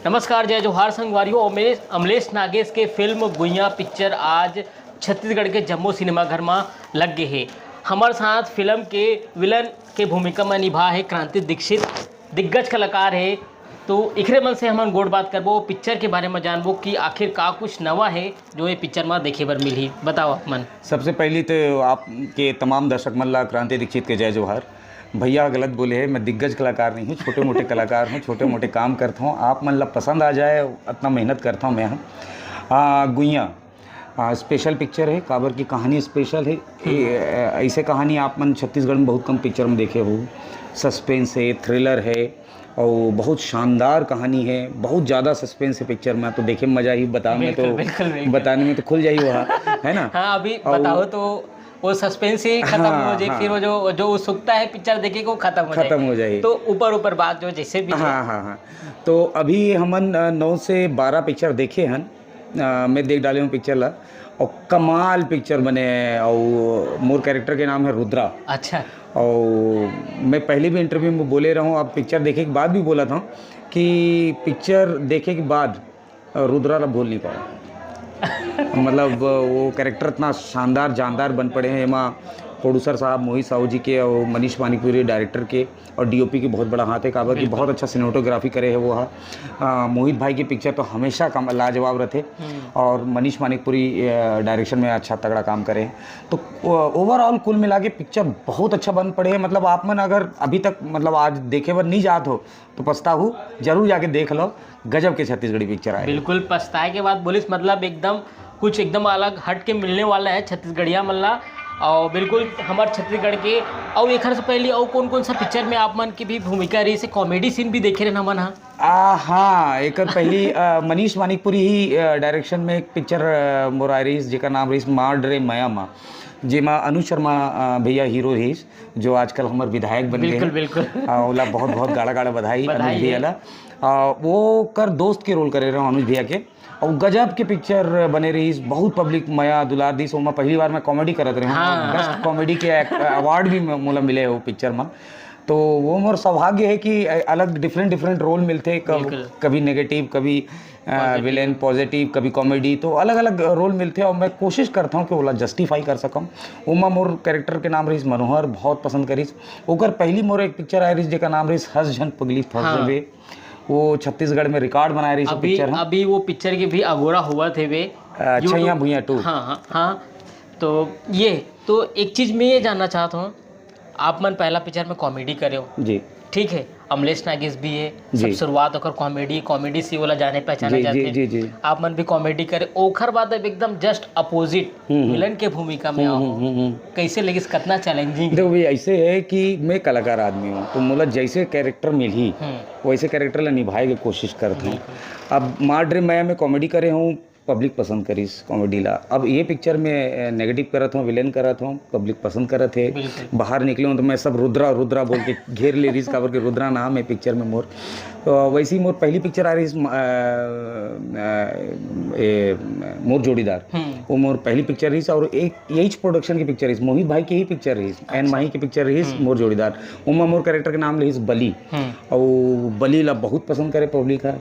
नमस्कार, जय जोहार संगवारियों। अमलेश नागेश के फिल्म गुइया पिक्चर आज छत्तीसगढ़ के जम्मू सिनेमा घर में लग गए है। हमारे साथ फिल्म के विलन के भूमिका में निभा है क्रांति दीक्षित, दिग्गज कलाकार है। तो इखरे मन से हम गोड़ बात करबो, पिक्चर के बारे में जानबो कि आखिर का कुछ नवा है जो ये पिक्चर में देखे बर मिली। बताओ आप मन। सबसे पहले तो आपके तमाम दर्शक मन ला क्रांति दीक्षित के जय जोहार। भैया गलत बोले है, मैं दिग्गज कलाकार नहीं हूँ, छोटे मोटे कलाकार हूँ, छोटे मोटे काम करता हूँ। आप मन ला पसंद आ जाए इतना मेहनत करता हूँ मैं। गुइया स्पेशल पिक्चर है, काबर की कहानी स्पेशल है। ऐसे कहानी आप मन छत्तीसगढ़ में बहुत कम पिक्चर में देखे हो। सस्पेंस है, थ्रिलर है और बहुत शानदार कहानी है। बहुत ज़्यादा सस्पेंस है पिक्चर में, तो देखे मज़ा ही बताने में तो खुल जाही वहाँ, है ना। हाँ, अभी बताओ तो वो सस्पेंस ही खत्म हो जाए। फिर वो जो उत्सुकता है पिक्चर देखे को खत्म हो जाए। तो ऊपर बात जो जैसे भी हाँ। तो अभी हमन 9 से 12 पिक्चर देखे हैं। मैं देख डाले हूँ पिक्चर ला, और कमाल पिक्चर बने। और मोर कैरेक्टर के नाम है रुद्रा। अच्छा। और मैं पहले भी इंटरव्यू में बोले रहा हूँ, अब पिक्चर देखे के बाद भी बोला था कि पिक्चर देखे के बाद रुद्रा ला भूल नहीं पाऊँ। मतलब वो कैरेक्टर इतना शानदार जानदार बन पड़े हैं। एमा प्रोड्यूसर साहब मोहित साहू जी के और मनीष मानिकपुरी डायरेक्टर के और डीओपी के बहुत बड़ा हाथ है। काबर की बहुत अच्छा सिनेमेटोग्राफी करे है वो। मोहित भाई की पिक्चर तो हमेशा लाजवाब रहते, और मनीष मानिकपुरी डायरेक्शन में अच्छा तगड़ा काम करे हैं। तो ओवरऑल कुल मिला के पिक्चर बहुत अच्छा बन पड़े है। मतलब आप मन अगर अभी तक मतलब आज देखे बर नहीं जात हो तो पछताहू, जरूर जाके देख लो। गजब के छत्तीसगढ़ी पिक्चर आए। बिल्कुल पछताए के बाद बोलिस, मतलब एकदम कुछ एकदम अलग हट के मिलने वाला है छत्तीसगढ़िया मल्ला। और बिल्कुल हमारे छत्तीसगढ़ के। और एक से पहले और कौन सा पिक्चर में आप मन की भी भूमिका रही से, कॉमेडी सीन भी देखे रहे मन। हाँ, एक पहली मनीष मानिकपुरी ही डायरेक्शन में एक पिक्चर मोर रही जिसका नाम रही मार डरे माया माँ, जेमा अनु शर्मा भैया हीरो रही, जो आजकल हमारे विधायक बन गए। बिल्कुल। ओला बहुत गाड़ा बधाई अनुज भैया ला। वो कर दोस्त के रोल करे रहे अनुज भैया के, और गजब के पिक्चर बने रही। बहुत पब्लिक माया दुलार दी। सोमा पहली बार मैं कॉमेडी करत रही हूँ। बेस्ट कॉमेडी के अवार्ड भी मोला मिले वो पिक्चर में। तो वो मोर सौभाग्य है कि अलग डिफरेंट रोल मिलते, कभी नेगेटिव, कभी विलेन, पॉजिटिव, कभी कॉमेडी, तो अलग अलग रोल मिलते। और मैं कोशिश करता हूँ कि ओला जस्टिफाई कर सकूँ। उमा मोर कैरेक्टर के नाम रही मनोहर, बहुत पसंद करीस। ओकर पहली मोर एक पिक्चर आई रही जिसका नाम रही हस झन पगली फंस जबे। वो छत्तीसगढ़ में रिकॉर्ड बना रही पिक्चर। अभी वो पिक्चर के भी अगोरा हुआ थे वे छैया भुइया 2। हाँ। तो ये तो एक चीज़ मैं ये जानना चाहता हूँ, आप मन पहला पिक्चर में कॉमेडी करे हो जी, ठीक है। अमलेश नागेश भी है, सब शुरुआत होकर कॉमेडी से वाला जाने पहचाने जाते हैं। आप मन भी कॉमेडी करे, ओखर बाद अब एकदम जस्ट अपोजिट विलन के भूमिका में आओ। कैसे लगी, कितना चैलेंजिंग? देखो भाई, ऐसे है कि मैं कलाकार आदमी हूँ, तो मुझे जैसे कैरेक्टर मिली वैसे कैरेक्टर ला निभाए की कोशिश करता हूँ। अब मार ड्रे माया में कॉमेडी करे हूँ, पब्लिक पसंद करीस कॉमेडी ला। अब ये पिक्चर में नेगेटिव करत हूँ, विलेन करत हूँ, पब्लिक पसंद करत है। बाहर निकले हूँ तो मैं सब रुद्रा बोल के घेर ले रही, काबर के रुद्रा नाम है पिक्चर में मोर। तो वैसी मोर पहली पिक्चर आ रही मोर जोड़ीदार, वो मोर पहली पिक्चर रही। और एक यही प्रोडक्शन की पिक्चर रही, मोहित भाई की ही पिक्चर रही, एन माही की पिक्चर रही मोर जोड़ीदार। उमा मोर कैरेक्टर के नाम रही बली, और बली ला बहुत पसंद करे पब्लिक है।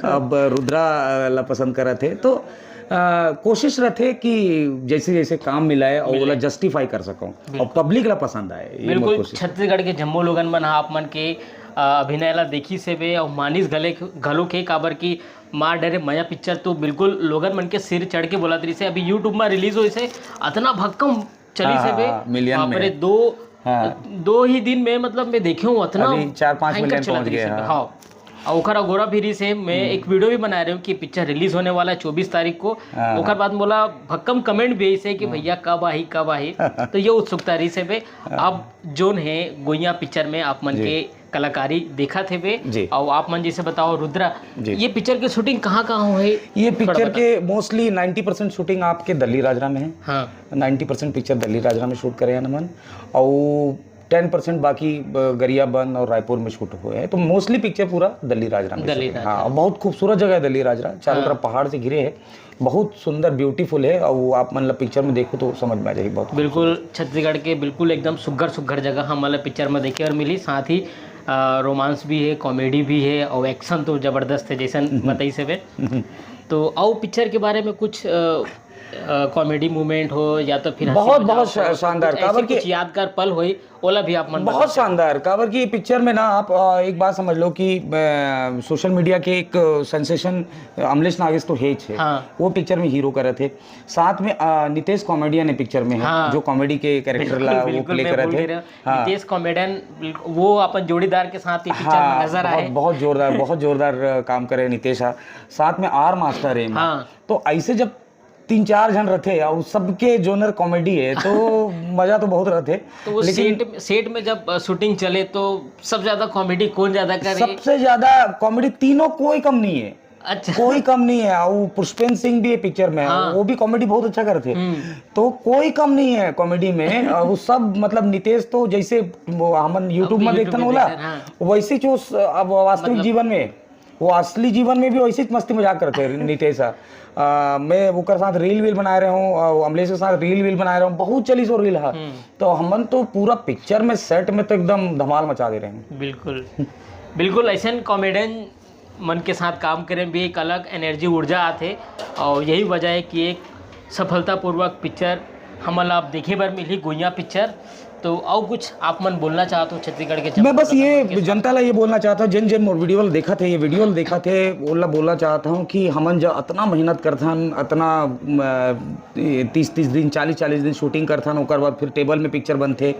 अब रुद्रा ला पसंद करत है। तो कोशिश रहते कि जैसे जैसे काम मिलाए और वो जस्टिफाई कर सकूं और पब्लिक ला पसंद आए। बिल्कुल छत्तीसगढ़ के जम्मू लोगन मन आप मन के अभिनय ला देखी से वे, और मानिस घलो के काबर की मार डरे माया पिक्चर तो बिल्कुल लोगन मन के सिर चढ़ के बोला तरी से। अभी यूट्यूब में रिलीज हो से अतना भक्कम चली से वे, मिलियन में दो ही दिन में, मतलब मैं देखे हूँ अतना 4-5 मिलियन पहुंच गए। हाँ, और ओखर अगोरा भी से मैं एक वीडियो भी बना रही हूँ कि पिक्चर रिलीज होने वाला है 24 तारीख को। ओखर बाद बोला भक्कम कमेंट भी ऐसे कि भैया कब आई। तो ये उत्सुकता रही से वे। अब जोन है गुइया पिक्चर में आप मन के कलाकारी देखा थे वे, और आप मन जैसे बताओ रुद्रा, ये पिक्चर की शूटिंग कहाँ है? ये पिक्चर के मोस्टली 90% शूटिंग आपके दिल्ली राजरा में है। हाँ, 90% पिक्चर दिल्ली राजरा में शूट करे हैं नमन, और 10% बाकी गरियाबंद और रायपुर में शूट हुए हैं। तो मोस्टली पिक्चर पूरा दिल्ली राजरा में। हाँ, बहुत खूबसूरत जगह है दिल्ली राजरा, चारों तरफ पहाड़ से घिरे है, बहुत सुंदर ब्यूटीफुल है। और आप मतलब पिक्चर में देखो तो समझ में आ जाएगी बहुत। बिल्कुल छत्तीसगढ़ के बिल्कुल एकदम सुघर जगह हम मतलब पिक्चर में देखे और मिली। साथ ही रोमांस भी है, कॉमेडी भी है और एक्शन तो ज़बरदस्त है जैसा बताई से वे। तो आओ पिक्चर के बारे में कुछ कॉमेडी मोमेंट हो या तो फिर बहुत शानदार काबर की कुछ यादगार पल होई ओला भी आप मन बहुत शानदार काबर की पिक्चर में ना आप एक बात समझ लो कि सोशल मीडिया के एक सेंसेशन अमलेश नागेश तो है छे। हाँ। वो पिक्चर में हीरो करे थे, साथ में नितेश कॉमेडियन है पिक्चर में है। हाँ। जो कॉमेडी के कैरेक्टर ला वो प्ले करे थे। नितेश कॉमेडियन वो अपन जोड़ीदार के साथ ये पिक्चर में नजर आए। बहुत जोरदार काम करे नितेश। साथ में आर मास्टर है। हाँ। तो ऐसे जब 3-4 जन रहते और सबके जोनर कॉमेडी है तो मजा तो बहुत रहते। तो वो सेट में जब शूटिंग चले तो सबसे ज्यादा कॉमेडी कौन ज्यादा करे? सबसे ज्यादा कॉमेडी तीनों कोई कम नहीं है। अच्छा। कोई कम नहीं है। वो पुष्पेंद्र सिंह भी है पिक्चर में। हाँ। वो भी कॉमेडी बहुत अच्छा करते। तो कोई कम नहीं है कॉमेडी में। वो सब मतलब नितेश तो जैसे हम यूट्यूब में देखते ना होला वैसे जो वास्तविक जीवन में वो असली जीवन में भी वैसे मस्ती मजाक करते हैं नितेश। मैं उनके साथ रील बना रहा हूँ, अमलेश के साथ रील बना रहा हूँ, बहुत चली सो रील है। तो हमन तो पूरा पिक्चर में सेट में तो एकदम धमाल मचा दे रहे हैं। बिल्कुल ऐसे कॉमेडियन मन के साथ काम करें भी एक अलग एनर्जी ऊर्जा आते और यही वजह है कि एक सफलतापूर्वक पिक्चर हमन आप देखे बार मिली गुइया पिक्चर। तो और कुछ आप मन बोलना चाहते हो छत्तीसगढ़ के? मैं बस ये जनता ला ये बोलना चाहता हूँ जिन वीडियो देखा थे ओला बोलना चाहता हूँ कि हमन जब इतना मेहनत करथन, इतना 30 दिन 40 दिन शूटिंग करथन, ओकर बाद फिर टेबल में पिक्चर बनते,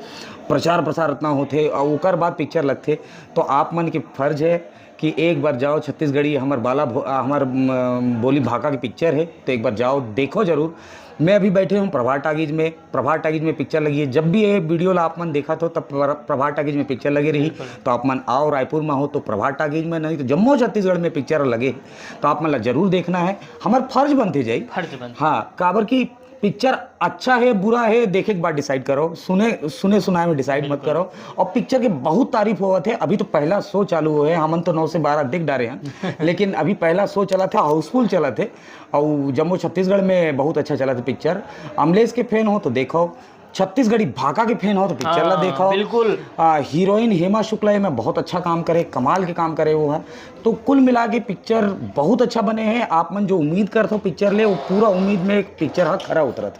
प्रचार इतना होते और ओकर बाद पिक्चर लगते। तो आप मन के फर्ज है कि एक बार जाओ छत्तीसगढ़ी हमार बोली भाका की पिक्चर है तो एक बार जाओ देखो जरूर। मैं अभी बैठे हूँ प्रभात टाकीज में पिक्चर लगी है। जब भी ये वीडियो आप मन देखा तो तब प्रभात टाकीज में पिक्चर लगी रही। तो आप मन आओ रायपुर में हो तो प्रभात टाकीज में, नहीं तो जम्मू छत्तीसगढ़ में पिक्चर लगे तो आप मन जरूर देखना है। हमार फर्ज बनते जाए। हाँ, काबर की पिक्चर अच्छा है बुरा है देखे के बाद डिसाइड करो, सुने सुनाए में डिसाइड मत करो। और पिक्चर के बहुत तारीफ हुआ थे। अभी तो पहला शो चालू हुआ है, हमन तो 9 से 12 देख डाले हैं लेकिन अभी पहला शो चला था, हाउसफुल चला थे और जम्मू छत्तीसगढ़ में बहुत अच्छा चला था पिक्चर। अमलेश के फैन हो तो देखो, छत्तीसगढ़ी भाका के फैन हो तो पिक्चर ला देखो। बिल्कुल। हीरोइन हेमा शुक्ला में बहुत अच्छा काम करे, कमाल के काम करे वो है। तो कुल मिला के पिक्चर बहुत अच्छा बने हैं। आप मन जो उम्मीद करते हो पिक्चर ले वो पूरा उम्मीद में एक पिक्चर हा खरा उतरत।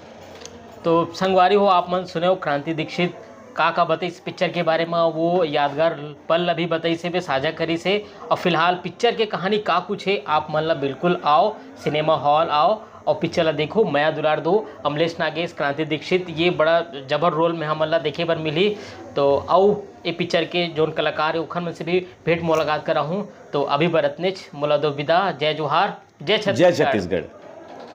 तो संगवारी हो आप मन सुने हो क्रांति दीक्षित का बताई इस पिक्चर के बारे में, वो यादगार पल अभी बताई से वे साझा करी से। और फिलहाल पिक्चर के कहानी का कुछ है आप मन ला बिल्कुल आओ सिनेमा हॉल आओ और पिक्चर ला देखो। माया दुलार दो, अमलेश नागेश, क्रांति दीक्षित, ये बड़ा जबर रोल में हमन ला देखे बर मिली। तो आओ ये पिक्चर के जोन कलाकार है उखन में से भी भेंट मुलाकात करा हूँ। तो अभी बरतनेच मोला दो विदा। जय जोहार, जय छत्तीसगढ़।